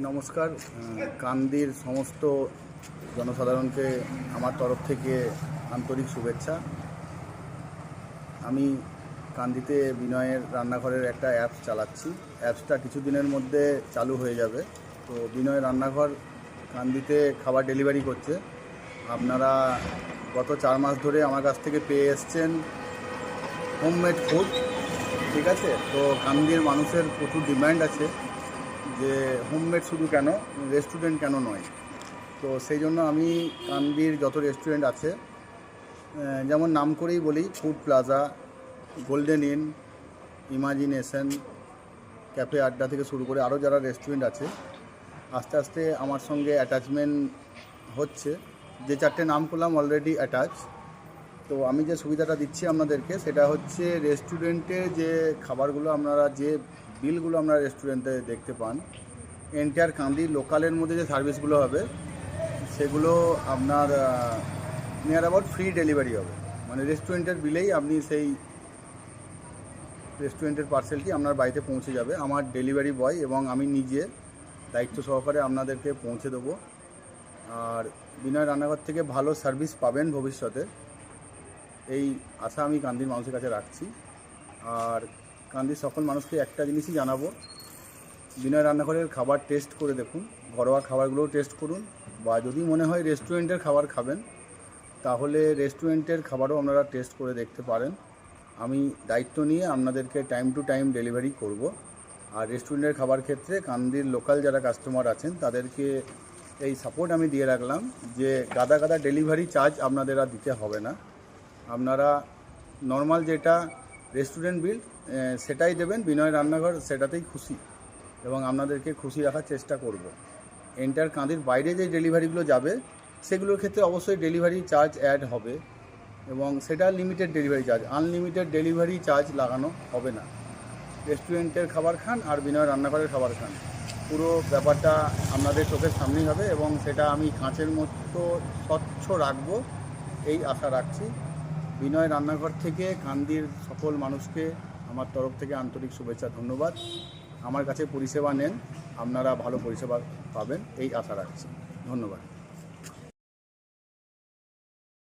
নমস্কার। কান্দির সমস্ত জনসাধারণকে আমার তরফ থেকে আন্তরিক শুভেচ্ছা। আমি কান্দিতে বিনয়ের রান্নাঘরের একটা অ্যাপস চালাচ্ছি। অ্যাপসটা কিছুদিনের মধ্যে চালু হয়ে যাবে। তো বিনয় রান্নাঘর কান্দিতে খাবার ডেলিভারি করছে। আপনারা গত 4 মাস ধরে আমার কাছ থেকে পেয়ে এসছেন হোমমেড ফুড, ঠিক আছে? তো কান্দির মানুষের প্রচুর ডিমান্ড আছে যে হোমমেড শুধু কেন, রেস্টুরেন্ট কেন নয়। তো সেই জন্য আমি কান্দির যত রেস্টুরেন্ট আছে, যেমন নাম করেই বলি, food plaza, golden in, imagination, cafe আড্ডা থেকে শুরু করে আরও যারা রেস্টুরেন্ট আছে, আস্তে আস্তে আমার সঙ্গে অ্যাটাচমেন্ট হচ্ছে। যে 4টে নাম করলাম অলরেডি অ্যাটাচ। তো আমি যে সুবিধাটা দিচ্ছি আপনাদেরকে সেটা হচ্ছে রেস্টুরেন্টে যে খাবারগুলো আপনারা, যে বিলগুলো আপনারা রেস্টুরেন্টে দেখতে পান, এন্টায়ার কান্দি লোকালের মধ্যে যে সার্ভিসগুলো হবে সেগুলো আপনার নিয়ার অ্যাবাউট ফ্রি ডেলিভারি হবে। মানে রেস্টুরেন্টের বিলেই আপনি সেই রেস্টুরেন্টের পার্সেলটি আপনার বাড়িতে পৌঁছে যাবে। আমার ডেলিভারি বয় এবং আমি নিজে দায়িত্ব সহকারে আপনাদেরকে পৌঁছে দেবো। আর বিনয় রান্নাঘর থেকে ভালো সার্ভিস পাবেন ভবিষ্যতে, এই আশা আমি কান্দির মানুষের কাছে রাখছি। আর কান্দির সকল মানুষকে একটা জিনিসই জানাবো, বিনয় রান্নাঘরের খাবার টেস্ট করে দেখুন, ঘরোয়া খাবারগুলোও টেস্ট করুন, বা যদি মনে হয় রেস্টুরেন্টের খাবার খাবেন তাহলে রেস্টুরেন্টের খাবারও আপনারা টেস্ট করে দেখতে পারেন। আমি দায়িত্ব নিয়ে আপনাদেরকে টাইম টু টাইম ডেলিভারি করব। আর রেস্টুরেন্টের খাবার ক্ষেত্রে কান্দির লোকাল যারা কাস্টমার আছেন তাদেরকে এই সাপোর্ট আমি দিয়ে রাখলাম যে গাদা গাদা ডেলিভারি চার্জ আপনাদের আর দিতে হবে না। আপনারা নর্মাল যেটা রেস্টুরেন্ট বিল সেটাই দেবেন, বিনয় রান্নাঘর সেটাতেই খুশি এবং আপনাদেরকে খুশি রাখার চেষ্টা করব। এন্টার কান্দির বাইরে যে ডেলিভারিগুলো যাবে সেগুলোর ক্ষেত্রে অবশ্যই ডেলিভারি চার্জ অ্যাড হবে এবং সেটা limited delivery charge, unlimited delivery charge লাগানো হবে না। রেস্টুরেন্টের খাবার খান আর বিনয় রান্নাঘরের খাবার খান, পুরো ব্যাপারটা আপনাদের চোখের সামনেই হবে এবং সেটা আমি কাঁচের মতো স্বচ্ছ রাখবো, এই আশা রাখছি। বিনয় রান্নাঘর থেকে কান্দির সকল মানুষকে আমার তরফ থেকে আন্তরিক শুভেচ্ছা, ধন্যবাদ। আমার কাছে পরিষেবা নেন, আপনারা ভালো পরিষেবা পাবেন এই আশা রাখছি। ধন্যবাদ।